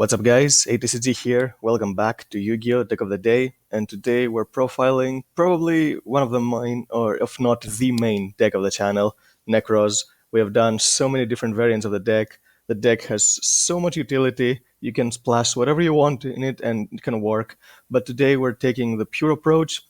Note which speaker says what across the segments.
Speaker 1: What's up guys, ATCG here, welcome back to Yu-Gi-Oh! Deck of the Day, and today we're profiling probably one of the main, or if not the main deck of the channel, Nekroz. We have done so many different variants of the deck has so much utility, you can splash whatever you want in it and it can work, but today we're taking the pure approach,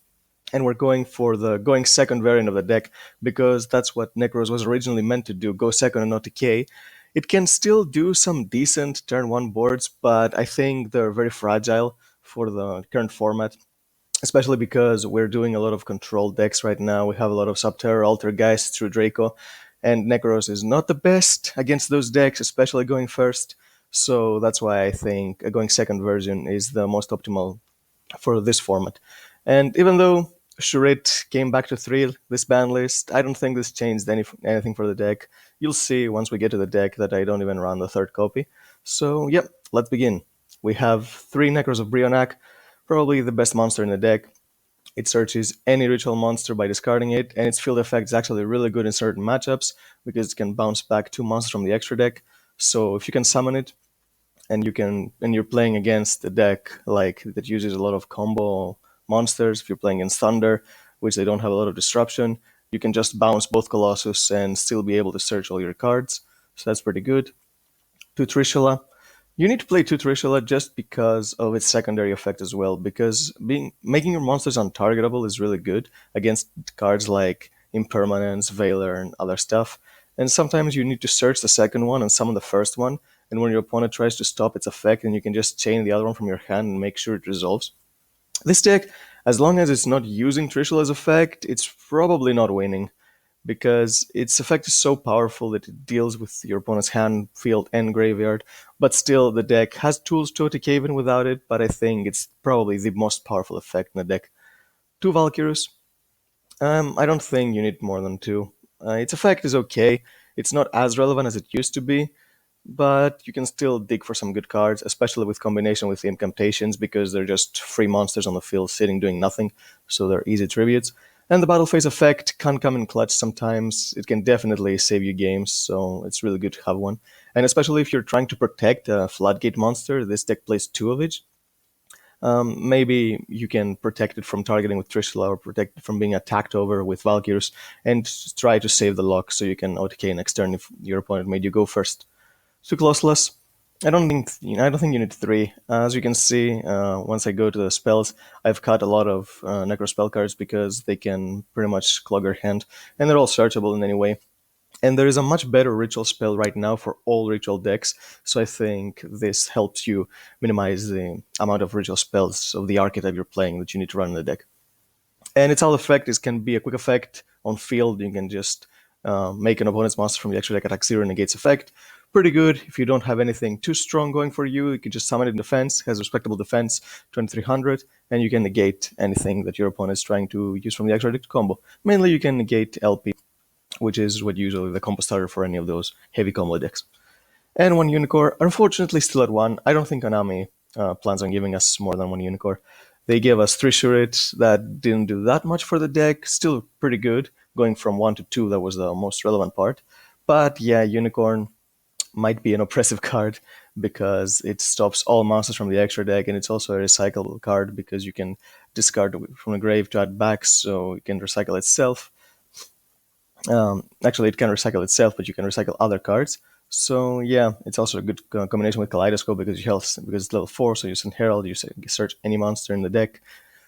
Speaker 1: and we're going for the going second variant of the deck because that's what Nekroz was originally meant to do, go second and not decay. It can still do some decent turn one boards, but I think they're very fragile for the current format, especially because we're doing a lot of control decks right now. We have a lot of Subterror, Altergeist through Draco, and Nekroz is not the best against those decks, especially going first. So that's why I think a going second version is the most optimal for this format. And even though Shurit came back to 3 this ban list, I don't think this changed anything for the deck. You'll see once we get to the deck that I don't even run the third copy. So yep, let's begin. We have 3 Nekroz of Brionac, probably the best monster in the deck. It searches any ritual monster by discarding it, and its field effect is actually really good in certain matchups because it can bounce back 2 monsters from the extra deck. So if you can summon it, and you're playing against a deck like that uses a lot of combo monsters, if you're playing against Thunder, which they don't have a lot of disruption, you can just bounce both Colossus and still be able to search all your cards. So that's pretty good. To Trishula, you need to play 2 Trishula just because of its secondary effect as well, because making your monsters untargetable is really good against cards like Impermanence, Veiler, and other stuff. And sometimes you need to search the second one and summon the first one, and when your opponent tries to stop its effect, then you can just chain the other one from your hand and make sure it resolves. This deck, as long as it's not using Trishula's effect, it's probably not winning, because its effect is so powerful that it deals with your opponent's hand, field, and graveyard. But still, the deck has tools to take even without it, but I think it's probably the most powerful effect in the deck. 2 Valkyries. I don't think you need more than 2. Its effect is okay. It's not as relevant as it used to be, but you can still dig for some good cards, especially with combination with the Incantations, because they're just free monsters on the field sitting doing nothing, so they're easy tributes. And the battle phase effect can come in clutch sometimes. It can definitely save you games, so it's really good to have one. And especially if you're trying to protect a Floodgate monster, this deck plays 2 of it. Maybe you can protect it from targeting with Trishula, or protect it from being attacked over with Valkyries, and try to save the lock so you can OTK next turn if your opponent made you go first. To Colossus, I don't think you need 3. As you can see, once I go to the spells, I've cut a lot of Necro spell cards because they can pretty much clog your hand, and they're all searchable in any way. And there is a much better ritual spell right now for all ritual decks, so I think this helps you minimize the amount of ritual spells of the archetype you're playing that you need to run in the deck. And its all effect can be a quick effect on field. You can just make an opponent's monster from the extra deck attack 0 negates effect. Pretty good. If you don't have anything too strong going for you, you can just summon it in defense. It has respectable defense, 2300, and you can negate anything that your opponent is trying to use from the extra deck combo. Mainly, you can negate LP, which is what usually the combo starter for any of those heavy combo decks. And 1 Unicorn, unfortunately still at 1. I don't think Konami plans on giving us more than 1 Unicorn. They gave us 3 Shurit that didn't do that much for the deck, still pretty good. Going from 1 to 2, that was the most relevant part. But yeah, Unicorn might be an oppressive card because it stops all monsters from the extra deck, and it's also a recyclable card because you can discard from the grave to add back, so it can recycle itself. Actually, it can recycle itself, but you can recycle other cards. So yeah, it's also a good combination with Kaleidoscope because it's level 4, so you send Herald, you search any monster in the deck.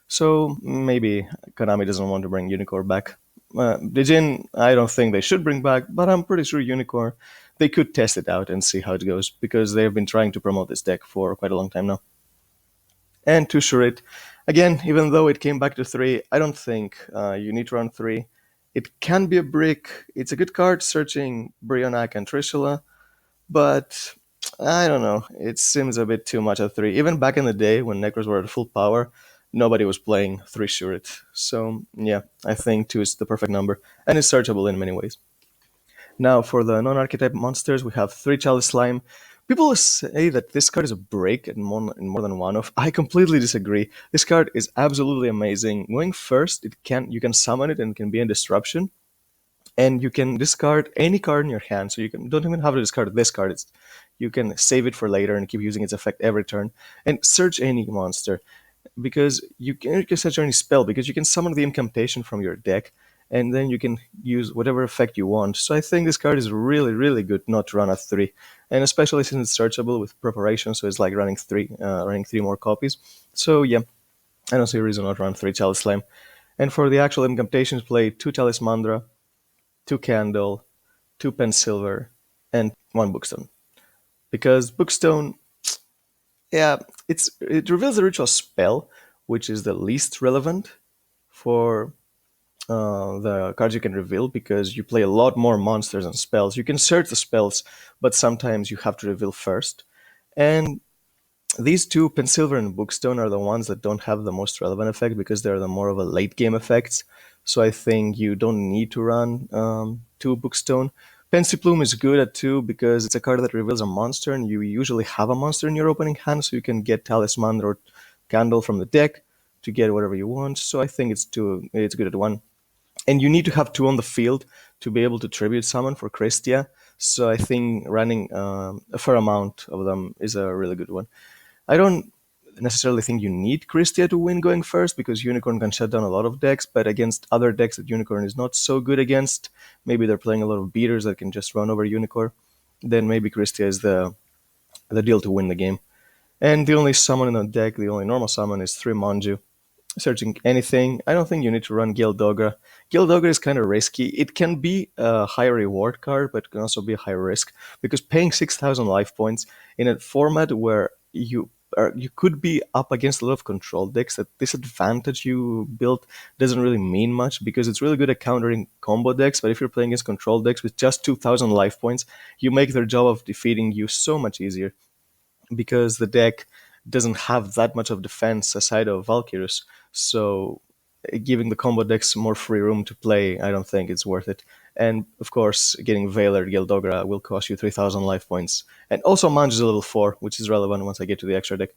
Speaker 1: So maybe Konami doesn't want to bring Unicorn back. Dijin, I don't think they should bring back, but I'm pretty sure Unicorn, they could test it out and see how it goes, because they've been trying to promote this deck for quite a long time now. And to Shurit, again, even though it came back to 3, I don't think you need to run 3. It can be a brick. It's a good card searching Brionac and Trishula, but I don't know. It seems a bit too much at 3. Even back in the day when Necros were at full power, nobody was playing 3 Shurit. So yeah, I think 2 is the perfect number, and it's searchable in many ways. Now for the non-archetype monsters, we have 3 Chalice Slime. People say that this card is a break in more than one of. I completely disagree. This card is absolutely amazing. Going first, you can summon it and it can be a disruption. and you can discard any card in your hand. So you don't even have to discard this card. You can save it for later and keep using its effect every turn, and search any monster because you can search any spell because you can summon the incantation from your deck, and then you can use whatever effect you want. So I think this card is really, really good not to run at 3, and especially since it's searchable with preparation, so it's like running 3 more copies. So yeah, I don't see a reason not to run 3 Chalice Slime. And for the actual incantations, play 2 Talismandra, 2 Candle, 2 Pen Silver, and 1 Bookstone. Because Bookstone, yeah, it reveals a ritual spell, which is the least relevant for the cards you can reveal because you play a lot more monsters and spells. You can search the spells, but sometimes you have to reveal first. And these two, Pensilver and Bookstone, are the ones that don't have the most relevant effect because they're the more of a late game effects. So I think you don't need to run 2 Bookstone. Pensiplume is good at 2 because it's a card that reveals a monster, and you usually have a monster in your opening hand, so you can get Talisman or Candle from the deck to get whatever you want. So I think it's good at 1. And you need to have 2 on the field to be able to tribute summon for Christia. So I think running a fair amount of them is a really good one. I don't necessarily think you need Christia to win going first because Unicorn can shut down a lot of decks, but against other decks that Unicorn is not so good against, maybe they're playing a lot of beaters that can just run over Unicorn, then maybe Christia is the deal to win the game. And the only summon in the deck, the only normal summon, is 3 Manju. Searching anything, I don't think you need to run Gildogra. Gildogra is kind of risky. It can be a high reward card, but it can also be a high risk because paying 6,000 life points in a format where you could be up against a lot of control decks, that disadvantage you built doesn't really mean much because it's really good at countering combo decks. But if you're playing against control decks with just 2,000 life points, you make their job of defeating you so much easier because the deck doesn't have that much of defense aside of Valkyrus. So giving the combo decks more free room to play, I don't think it's worth it. And of course, getting Veiler Gildogra will cost you 3,000 life points. And also Manj is a level 4, which is relevant once I get to the extra deck.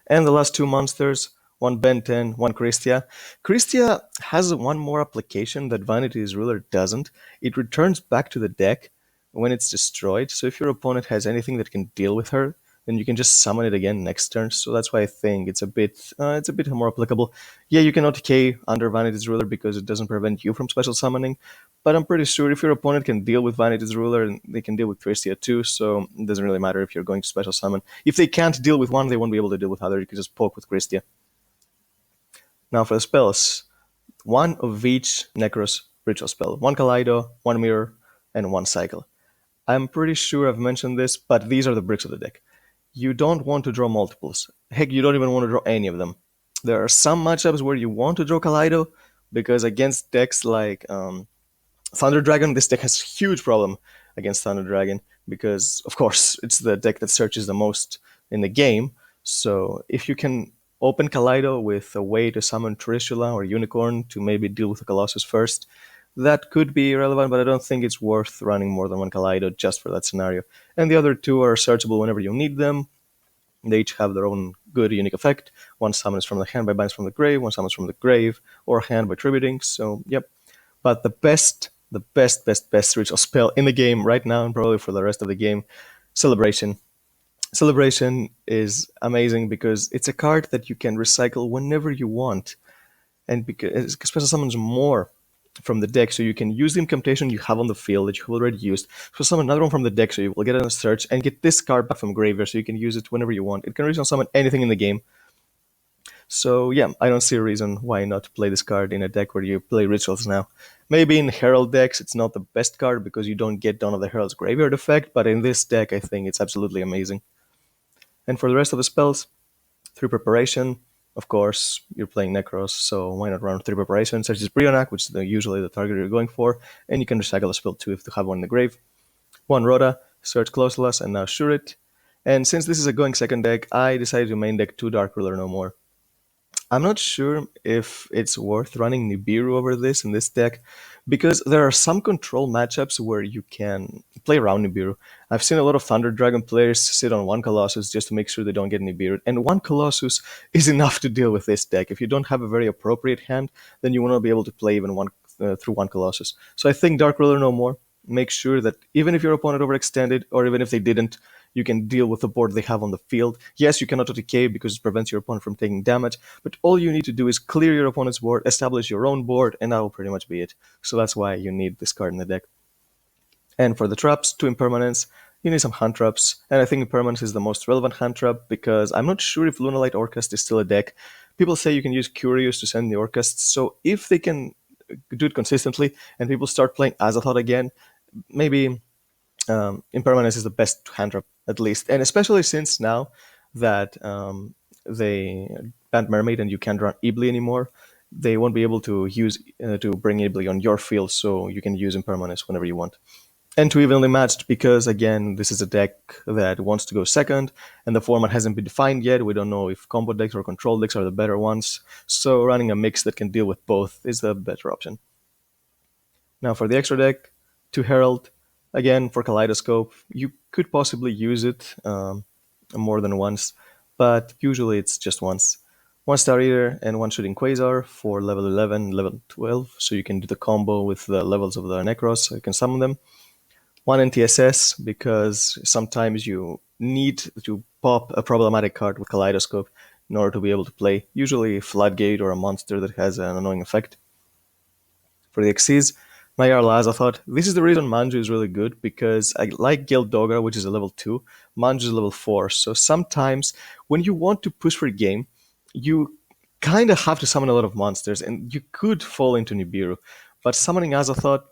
Speaker 1: And the last 2 monsters, 1 Benten, 1 Christia. Christia has one more application that Vanity's Ruler doesn't. It returns back to the deck when it's destroyed. So if your opponent has anything that can deal with her, then you can just summon it again next turn. So that's why I think it's a bit more applicable. Yeah, you cannot K under Vanity's Ruler because it doesn't prevent you from special summoning. But I'm pretty sure if your opponent can deal with Vanity's Ruler, and they can deal with Christia too, so it doesn't really matter if you're going to special summon. If they can't deal with one, they won't be able to deal with other. You can just poke with Christia. Now for the spells. 1 of each Nekroz ritual spell. 1 Kaleido, 1 Mirror, and 1 Cycle. I'm pretty sure I've mentioned this, but these are the bricks of the deck. You don't want to draw multiples. Heck, you don't even want to draw any of them. There are some matchups where you want to draw Kaleido, because against decks like Thunder Dragon, this deck has a huge problem against Thunder Dragon, because, of course, it's the deck that searches the most in the game. So if you can open Kaleido with a way to summon Trishula or Unicorn to maybe deal with the Colossus first, that could be relevant, but I don't think it's worth running more than 1 Kaleido just for that scenario. And the other 2 are searchable whenever you need them. They each have their own good, unique effect. 1 summons from the hand by Binds from the Grave, 1 summons from the grave, or hand by Tributing. So, yep. But the best ritual spell in the game right now, and probably for the rest of the game, Celebration. Celebration is amazing because it's a card that you can recycle whenever you want, and because special summons more from the deck, so you can use the incantation you have on the field that you've already used. So summon another one from the deck, so you will get it on a search and get this card back from graveyard, so you can use it whenever you want. It can original summon anything in the game. So yeah, I don't see a reason why not play this card in a deck where you play rituals now. Maybe in Herald decks it's not the best card because you don't get Dawn of the Herald's graveyard effect, but in this deck I think it's absolutely amazing. And for the rest of the spells, 3 Preparation. Of course, you're playing Nekroz, so why not run 3 Preparation, such as Brionac, which is usually the target you're going for, and you can recycle a spell too if you have one in the grave. 1 Rhoda, search Closelas, and now Shurit. And since this is a going second deck, I decided to main deck 2 Dark Ruler no more. I'm not sure if it's worth running Nibiru over this in this deck, because there are some control matchups where you can play around Nibiru. I've seen a lot of Thunder Dragon players sit on 1 Colossus just to make sure they don't get Nibiru, and 1 Colossus is enough to deal with this deck. If you don't have a very appropriate hand, then you will not be able to play even through one Colossus. So I think Dark Ruler no more. Make sure that even if your opponent overextended, or even if they didn't, you can deal with the board they have on the field. Yes, you cannot OTK because it prevents your opponent from taking damage, but all you need to do is clear your opponent's board, establish your own board, and that will pretty much be it. So that's why you need this card in the deck. And for the traps, two impermanents, you need some hand traps, and I think impermanence is the most relevant hand trap because I'm not sure if Lunalight Orcust is still a deck. People say you can use Curious to send the Orcusts, so if they can do it consistently and people start playing Azathoth again, maybe impermanence is the best hand trap at least, and especially since now that they banned Mermaid and you can't run Ibli anymore, they won't be able to use to bring Ibli on your field, so you can use impermanence whenever you want. And too evenly matched because, again, this is a deck that wants to go second, and the format hasn't been defined yet. We don't know if combo decks or control decks are the better ones, so running a mix that can deal with both is the better option. Now for the extra deck, two Herald. Again, for Kaleidoscope, you could possibly use it more than once, but usually it's just once. One Star Eater and one Shooting Quasar for level 11, level 12, so you can do the combo with the levels of the Nekroz, so you can summon them. One NTSS, because sometimes you need to pop a problematic card with Kaleidoscope in order to be able to play, usually Floodgate or a monster that has an annoying effect. For the Xyz, Nayar Azathoth. This is the reason Manju is really good, because I like Guild Dogra, which is a level 2, Manju is level 4, so sometimes when you want to push for game, you kind of have to summon a lot of monsters, and you could fall into Nibiru, but summoning Azathoth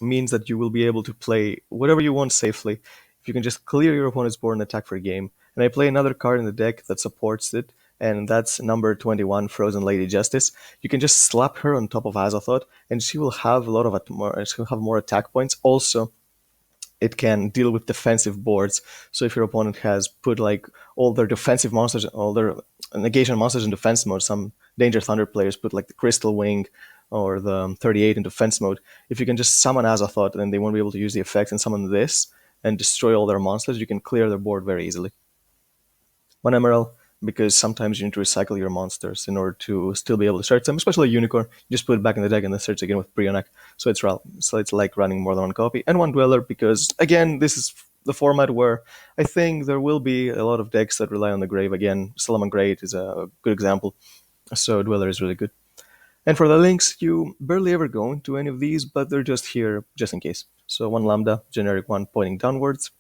Speaker 1: means that you will be able to play whatever you want safely if you can just clear your opponent's board and attack for a game. And I play another card in the deck that supports it, and that's number 21, Frozen Lady Justice. You can just slap her on top of Azathoth, and she will have a lot of she'll have more attack points. Also, it can deal with defensive boards. So if your opponent has put like all their defensive monsters, all their negation monsters in defense mode, some Danger Thunder players put like the Crystal Wing or the 38 in defense mode. If you can just summon Azathoth, then they won't be able to use the effect, and summon this and destroy all their monsters, you can clear their board very easily. One Emerald, because sometimes you need to recycle your monsters in order to still be able to search them, especially a Unicorn. You just put it back in the deck and then search again with Brionac. So it's like running more than one copy. And one Dweller, because again, this is the format where I think there will be a lot of decks that rely on the grave. Again, Salamangreat is a good example. So Dweller is really good. And for the links, you barely ever go into any of these, but they're just here just in case. So one Lambda, generic one pointing downwards.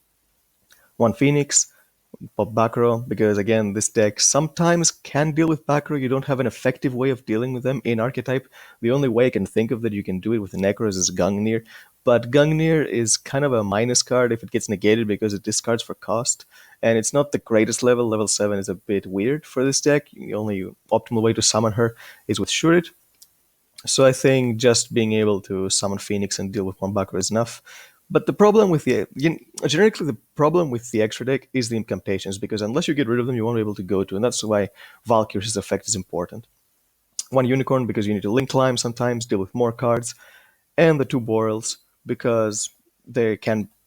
Speaker 1: One Phoenix, pop Bakro, because again, this deck sometimes can deal with Bakro. You don't have an effective way of dealing with them in archetype. The only way I can think of that you can do it with Nekroz is Gungnir. But Gungnir is kind of a minus card if it gets negated because it discards for cost. And it's not the greatest level. Level 7 is a bit weird for this deck. The only optimal way to summon her is with Shurit. So I think just being able to summon Phoenix and deal with one Bakro is enough. But the problem with generically the problem with the extra deck is the incantations, because unless you get rid of them, you won't be able to go to, and that's why Valkyrie's effect is important. One Unicorn, because you need to link climb sometimes, deal with more cards, and the two Boreals, because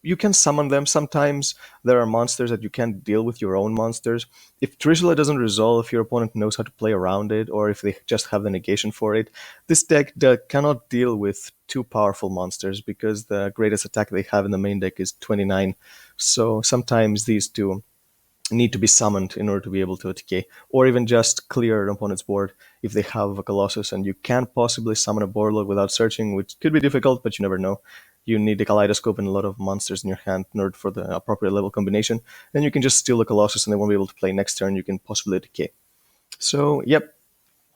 Speaker 1: you can summon them. Sometimes there are monsters that you can't deal with your own monsters. If Trishula doesn't resolve, if your opponent knows how to play around it, or if they just have the negation for it, this deck cannot deal with two powerful monsters because the greatest attack they have in the main deck is 29. So sometimes these two need to be summoned in order to be able to OTK, or even just clear an opponent's board if they have a Colossus, and you can't possibly summon a Borreload without searching, which could be difficult, but you never know. You need a Kaleidoscope and a lot of monsters in your hand in order for the appropriate level combination, and you can just steal the Colossus and they won't be able to play next turn. You can possibly OTK. So, yep,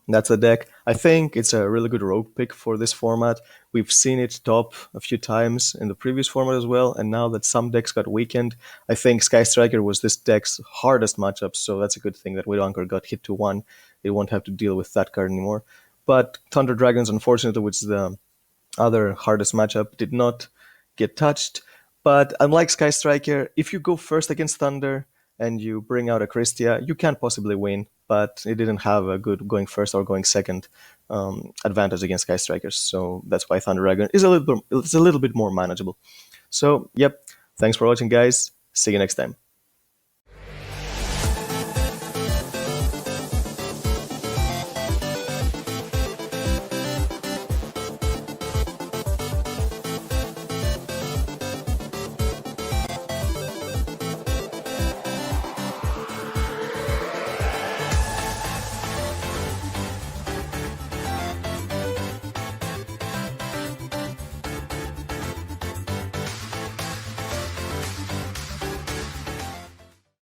Speaker 1: that's the deck. I think it's a really good rogue pick for this format. We've seen it top a few times in the previous format as well, and now that some decks got weakened, I think Sky Striker was this deck's hardest matchup, so that's a good thing that Widow Anchor got hit to 1. They won't have to deal with that card anymore. But Thunder Dragons, unfortunately, which is the other hardest matchup, did not get touched. But unlike Sky Striker, if you go first against Thunder and you bring out a Christia, you can't possibly win, but it didn't have a good going first or going second advantage against Sky Strikers, so that's why Thunder Dragon is a little bit more manageable. So, yep, thanks for watching, guys. See you next time.